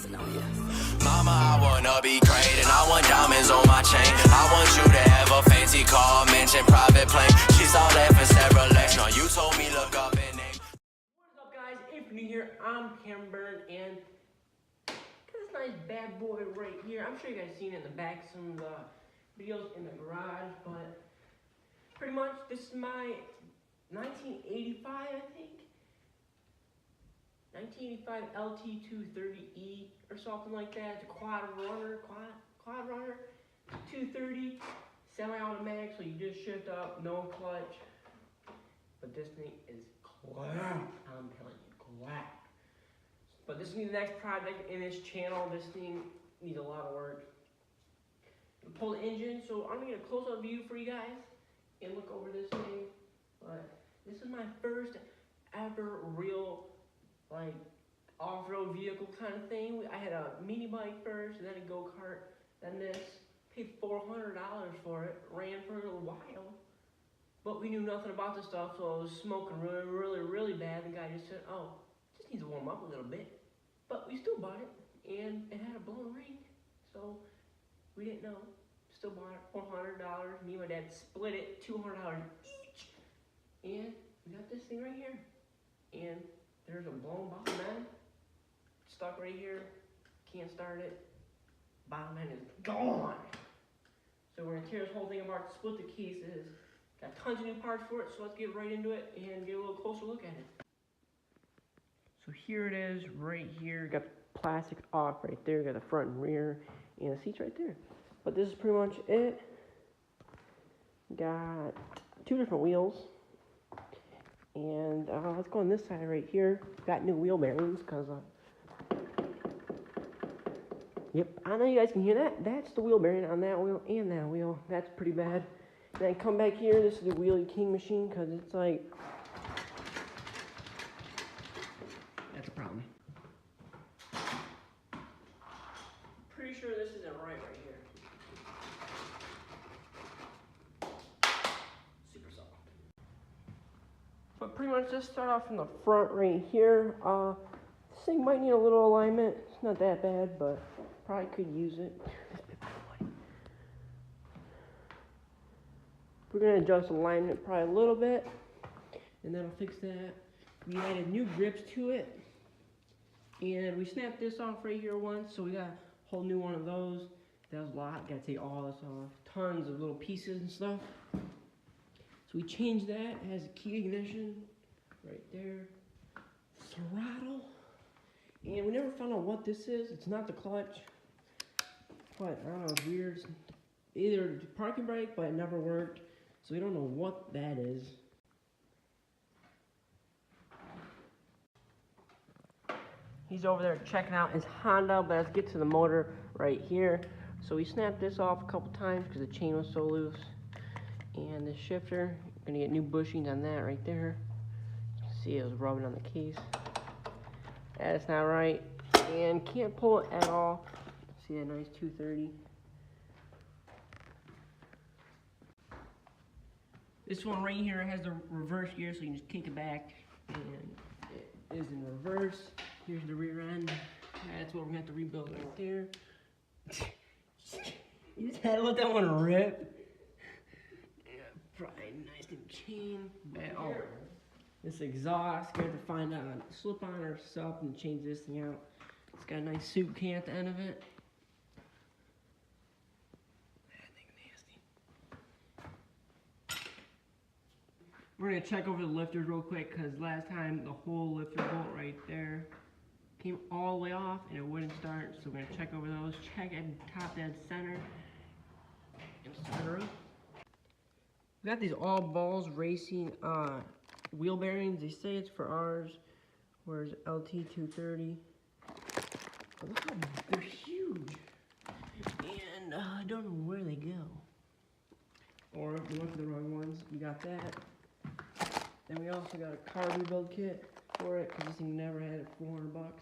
to know, yeah. Mama, I wanna be great and I want diamonds on my chain. I want you to have a fancy car, mansion, private plane. She saw that for several legs. No, you told me look up and name. What is up, guys? If you're new here, I'm Camron, and got this nice bad boy right here. I'm sure you guys seen it in the back, some of the videos in the garage, but pretty much this is my 1985, I think. 1985 LT230E or something like that. It's a quad runner, 230, semi-automatic, so you just shift up, no clutch. But this thing is clap. I'm telling you, clap. But this is the next project in this channel. This thing needs a lot of work. Pull the engine, so I'm gonna get a close-up view for you guys and look over this thing. But this is my first ever real, like, off-road vehicle kind of thing. I had a mini bike first, and then a go-kart, then this. Paid $400 for it, ran for a little while, but we knew nothing about the stuff, so I was smoking really bad. The guy just said, oh, just needs to warm up a little bit. But we still bought it, and it had a blown ring, so we didn't know. Still bought it, $400. Me and my dad split it, $200 each, and we got this thing right here. And there's a blown bottom end, stuck right here, can't start it. Bottom end is gone. So we're gonna tear this whole thing apart, split the cases. Got tons of new parts for it, so let's get right into it and get a little closer look at it. So here it is, right here. Got the plastic off right there. Got the front and rear, and the seats right there. But this is pretty much it. Got two different wheels. And let's go on this side right here. Got new wheel bearings, because yep, I know you guys can hear that. That's the wheel bearing on that wheel and that wheel. That's pretty bad. Then come back here. This is the Wheelie King machine, because it's like, that's a problem. Pretty sure this isn't right here. Super soft. But pretty much just start off from the front right here. This thing might need a little alignment. It's not that bad, but probably could use it. We're going to adjust alignment probably a little bit, and that'll fix that. We added new grips to it, and we snapped this off right here once, so we got a whole new one of those. That was a lot. Got to take all this off. Tons of little pieces and stuff. So we changed that. It has a key ignition right there. Throttle. And we never found out what this is. It's not the clutch. But I don't know, it's weird. Either parking brake, but it never worked. So we don't know what that is. He's over there checking out his Honda, but let's get to the motor right here. So we snapped this off a couple times because the chain was so loose. And the shifter, gonna get new bushings on that right there. You can see it was rubbing on the case. That's not right. And can't pull it at all. See that nice 230. This one right here has the reverse gear, so you can just kick it back, and it is in reverse. Here's the rear end. That's what we're gonna have to rebuild right there. You just had to let that one rip. Yeah, probably nice new chain. Oh, this exhaust, gonna have to find out slip on or something and change this thing out. It's got a nice soup can at the end of it. We're going to check over the lifters real quick, because last time the whole lifter bolt right there came all the way off and it wouldn't start. So we're going to check over those, check at top dead center, and start her up. We got these all balls racing wheel bearings. They say it's for ours. Where's LT230? But look how they're huge. And I don't know where they go. Or if we went for the wrong ones, we got that. Then we also got a car rebuild kit for it, because this thing never had it, $400. What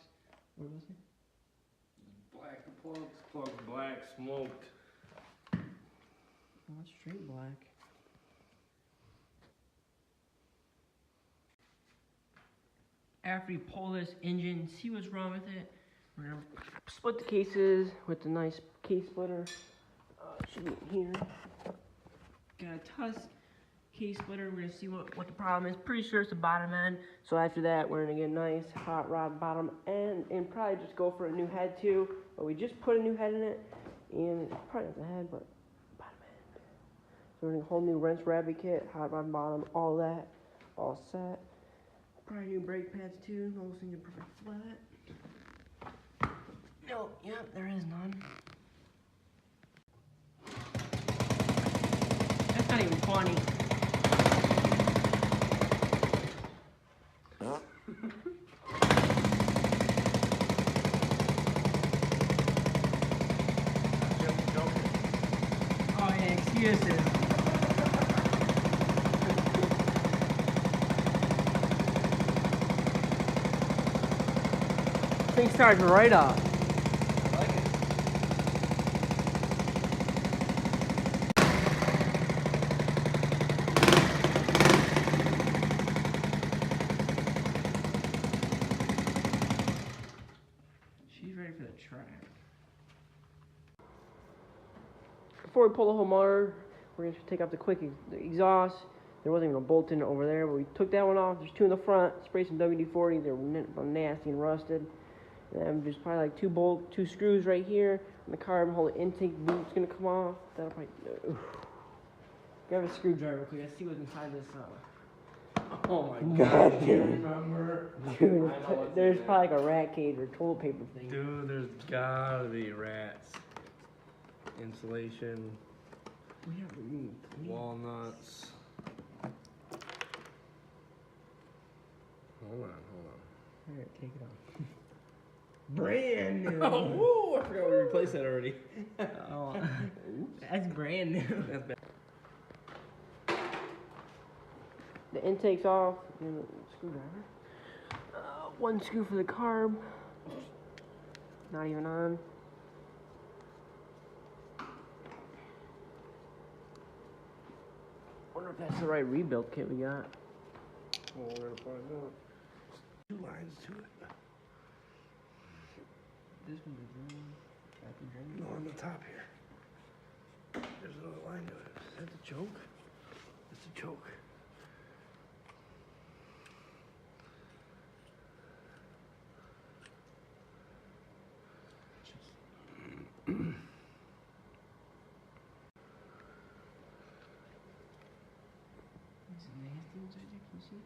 was it? Black plugs, black, smoked. Oh, it's straight black. After we pull this engine, see what's wrong with it, we're gonna split the cases with the nice case splitter. It should be in here. Got a Tusk case splitter. We're gonna see what the problem is. Pretty sure it's the bottom end. So after that, we're gonna get a nice hot rod bottom end and probably just go for a new head too. But we just put a new head in it, and it's probably not the head, but bottom end. So we're gonna whole new wrench rabbit kit, hot rod bottom, all that, all set. Probably new brake pads too. Those things are perfect flat. No, yep, there is none. That's not even funny. Oh yeah, excuses. Thing starts right off. I like it. She's ready for the track. Before we pull the whole motor, we're going to take out the quick the exhaust. There wasn't even a bolt in it over there, but we took that one off. There's two in the front. Sprayed some WD-40. They're nasty and rusted. And then there's probably like two screws right here. And the carb whole intake boot's going to come off. That'll probably... Grab a screwdriver quick. Let's see what's inside this. Oh my god, do you remember? Dude, there's probably like a rat cage or toilet paper thing. Dude, there's gotta be rats. Insulation, We have removed. walnuts. Hold on. Alright, take it off. Brand new. Oh, woo, I forgot we replaced that already. Oh, that's brand new. That's bad. The intake's off. Screwdriver. One screw for the carb. Not even on. Wonder if that's the right rebuild kit we got. Well, we're gonna find out. 2 lines to it. This one's green. No, on the top here. There's another line to it. Is that the choke? That's the choke. It's nasty inside there. Can you see?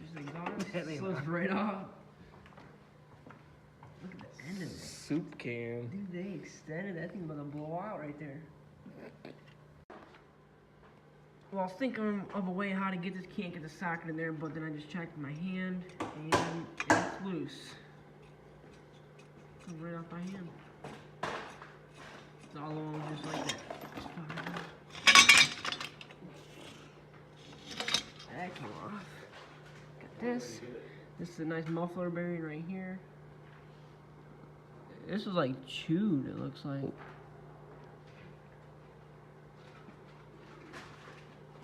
Just exhaust slips right off. Look at the end of it. Soup can. Dude, they extended that thing about to blow out right there. Well, I was thinking of a way how to get this, can't get the socket in there, but then I just checked my hand and it's loose. Comes right off my hand. It's all along just like that. That came off. Got this. This is a nice muffler bearing right here. This was like chewed, it looks like.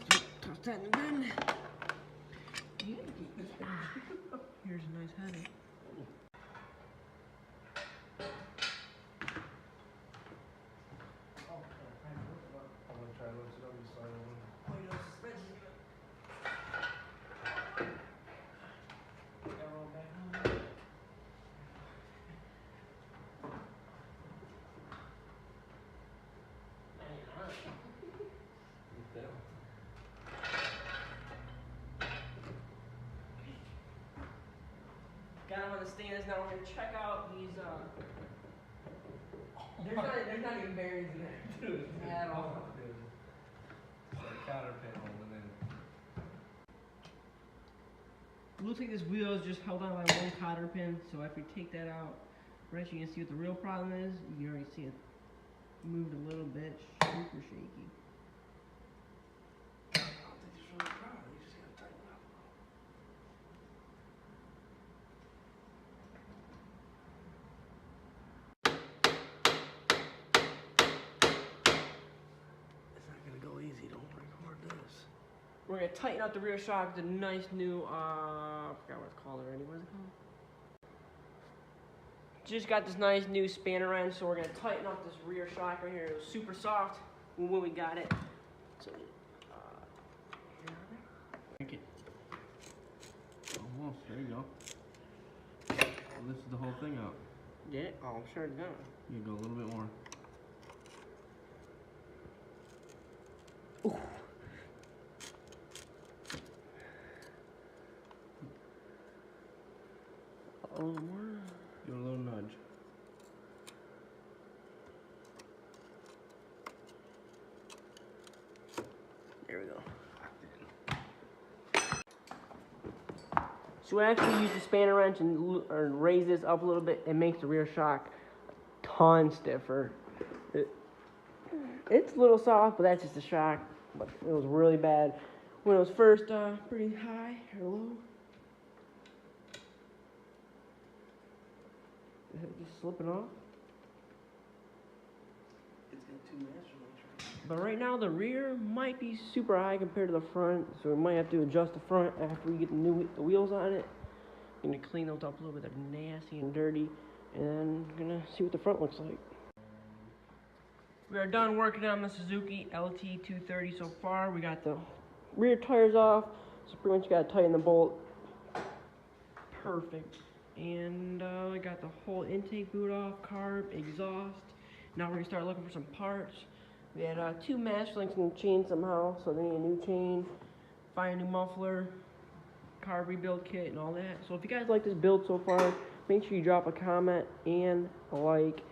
Toss that in the bin. Here's a nice header. I'm gonna try to lift it up just so I don't. Got them on the stands. Now we're gonna check out these. There's not even bearings in there. Dude, At all. Dude. It's like a counter pin holding in. It looks like this wheel is just held on by one cotter pin. So if we take that out, right, you can see what the real problem is. You can already see it moved a little bit. Super shaky. I don't think it's really proud. You just gotta tighten it up. It's not gonna go easy. Don't record this. We're gonna tighten up the rear shock with a nice new, I forgot what it's called already. What is it called? Just got this nice new spanner wrench, so we're gonna tighten up this rear shock right here. It was super soft when we got it. So, crank it. Almost, there you go. Well, this is the whole thing out. Did it? Oh, I'm sure it's gonna. You go a little bit more. Ooh. A little more. Give it a little nudge. There we go. So we actually use the spanner wrench and raise this up a little bit. It makes the rear shock a ton stiffer. It's a little soft, but that's just the shock. But it was really bad when it was first pretty high or low. Is it just slipping off? It's got 2 master links. But right now the rear might be super high compared to the front, so we might have to adjust the front after we get the wheels on it. I'm gonna clean those up a little bit. They're nasty and dirty, and then I'm gonna see what the front looks like. We are done working on the Suzuki LT230 so far. We got the rear tires off, so pretty much gotta tighten the bolt. Perfect. And we got the whole intake boot off, carb, exhaust. Now we're gonna start looking for some parts. We had 2 master links in the chain somehow, so they need a new chain, find a new muffler, carb rebuild kit, and all that. So if you guys like this build so far, make sure you drop a comment and a like.